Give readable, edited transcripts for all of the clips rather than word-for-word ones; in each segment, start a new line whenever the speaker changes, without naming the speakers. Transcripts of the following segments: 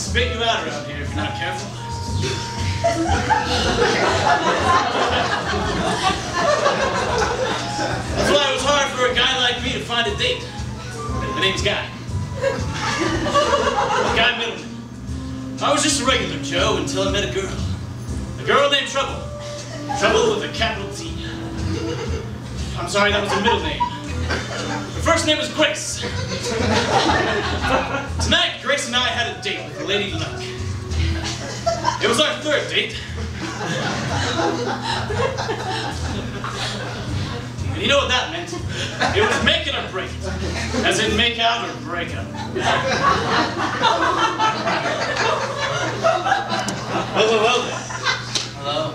spit you out around here if you're not careful. That's why it was hard for a guy like me to find a date. My name's Guy. Guy Middleman. I was just a regular Joe until I met a girl. A girl named Trouble. Trouble with a capital T. I'm sorry, that was a middle name. Her first name was Grace. Tonight, Grace and I had a date with Lady Luck. It was our third date. And you know what that meant? It was make it or break it. As in make out or break up. Well then.
Hello?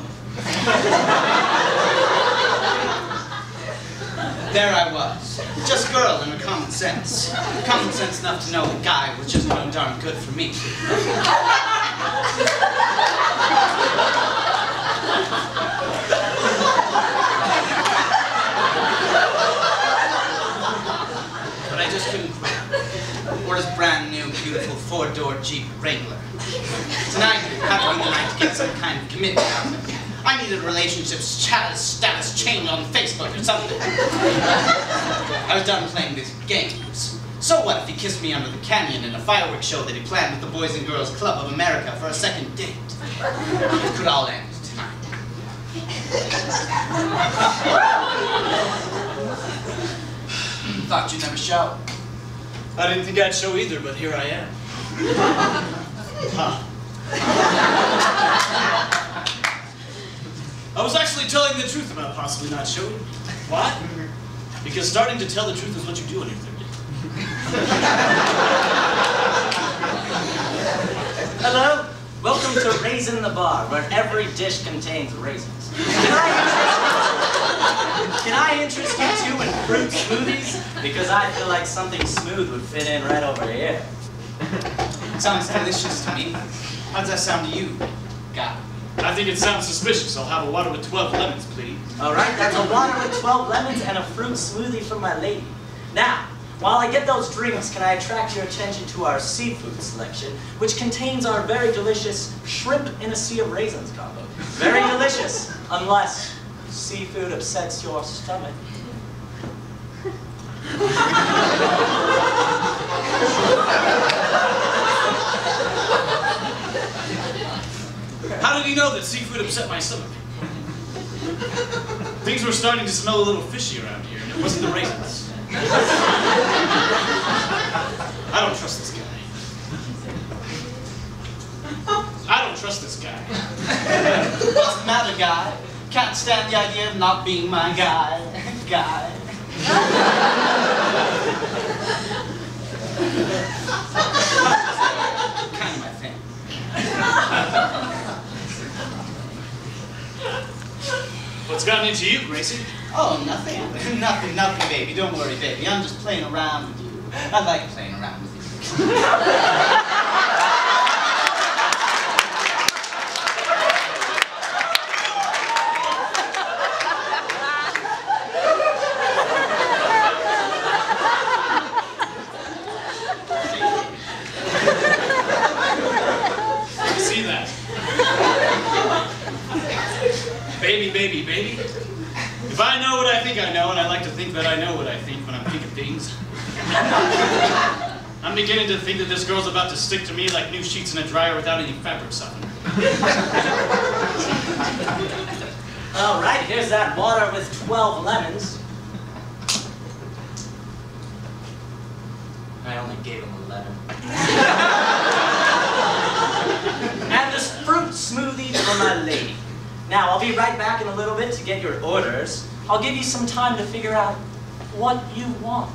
There I was. Just a girl and her common sense. Common sense enough to know the guy was just no darn good for me. But I just couldn't quit. Or his brand new, beautiful four-door Jeep Wrangler. Tonight had to be the night to get some kind of commitment out of it. I needed a relationship status change on Facebook or something. I was done playing these games. So what if he kissed me under the canyon in a fireworks show that he planned with the Boys and Girls Club of America for a second date? It could all end tonight. Thought you'd never show.
I didn't think I'd show either, but here I am. Huh. I was actually telling the truth about possibly not showing. Why? Because starting to tell the truth is what you do on your third date.
Hello? Welcome to Raisin the Bar, where every dish contains raisins. Can I interest you two in fruit smoothies? Because I feel like something smooth would fit in right over here.
Sounds delicious to me. How does that sound to you, Guy?
I think it sounds suspicious. I'll have a water with 12 lemons, please.
All right, that's a water with 12 lemons and a fruit smoothie for my lady. Now, while I get those drinks, can I attract your attention to our seafood selection, which contains our very delicious shrimp in a sea of raisins combo. Very delicious, unless seafood upsets your stomach.
How did he know that seafood upset my stomach? Things were starting to smell a little fishy around here, and it wasn't the raisins. I don't trust this guy. I don't trust this guy.
What's the matter, Guy? Can't stand the idea of not being my guy. Guy. Kind of my thing.
What's gotten into you, Gracie?
Oh, nothing. Nothing, baby. Don't worry, baby. I'm just playing around with you. I like playing around with you.
See that? Baby. If I know what I think I know, and I like to think that I know what I think when I'm thinking things, I'm beginning to think that this girl's about to stick to me like new sheets in a dryer without any fabric softener.
All right, here's that water with 12 lemons. I only gave him 11. And this fruit smoothie for my lady. Now, I'll be right back in a little bit to get your orders. I'll give you some time to figure out what you want.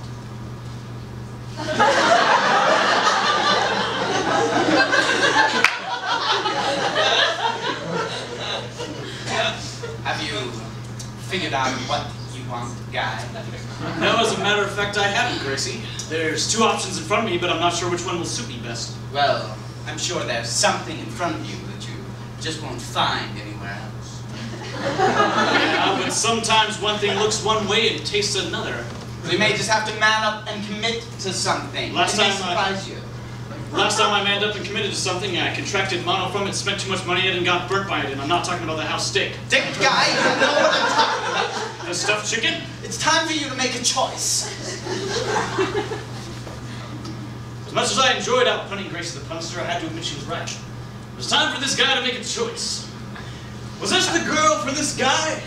Have you figured out what you want, Guy?
No, as a matter of fact, I haven't, Gracie. There's two options in front of me, but I'm not sure which one will suit me best.
Well, I'm sure there's something in front of you that you just won't find anywhere else.
Yeah, but sometimes one thing looks one way and tastes another.
We may just have to man up and commit to something.
Last
it may
time
surprise you.
Last time I manned up and committed to something, I contracted mono from it, spent too much money in it, and got burnt by it, and I'm not talking about the house steak.
Dick guy, you know what I'm talking about.
The stuffed chicken?
It's time for you to make a choice.
As much as I enjoyed outpunning Grace the Punster, I had to admit she was right. It was time for this guy to make a choice. Was this the girl for this guy?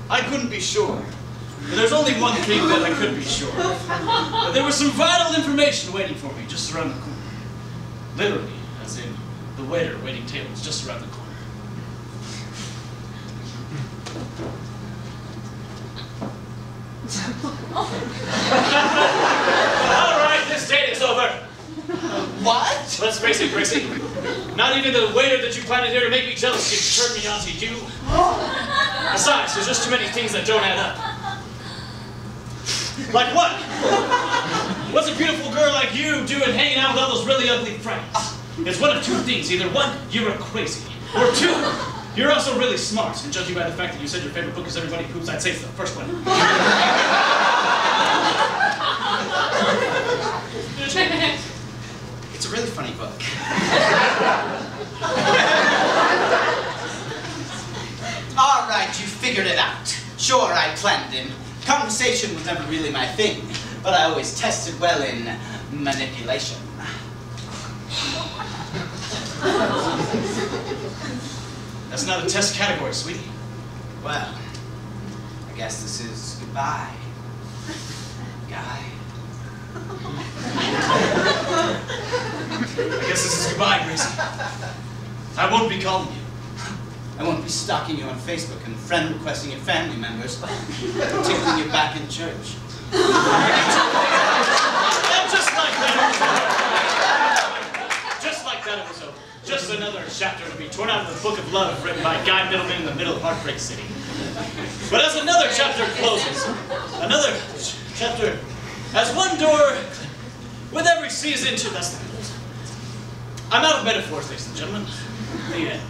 I couldn't be sure. But there's only one thing that I could be sure of. That there was some vital information waiting for me just around the corner. Literally, as in the waiter waiting tables just around the corner. All right, this date is over.
What?
Let's face it, Gracie. Not even the waiter that you planted here to make me jealous can turn me onto you. Besides, there's just too many things that don't add up. Like what? What's a beautiful girl like you doing hanging out with all those really ugly friends? It's one of two things. Either one, you're crazy. Or two, you're also really smart. And judging by the fact that you said your favorite book is Everybody Poops, I'd say it's the first one.
It's a really funny book. All right, you figured it out. Sure, I planned in. Conversation was never really my thing, but I always tested well in manipulation.
That's not a test category, sweetie.
Well, I guess this is goodbye, guy.
I guess this is goodbye, Gracie. I won't be calling you.
I won't be stalking you on Facebook and friend requesting your family members, tickling you back in church.
And just like that, it was over. Just another chapter to be torn out of the book of love written by Guy Middleman in the middle of Heartbreak City. But as another chapter closes, another chapter, as one door with every season to that's the I'm out of metaphors, ladies and gentlemen. The end.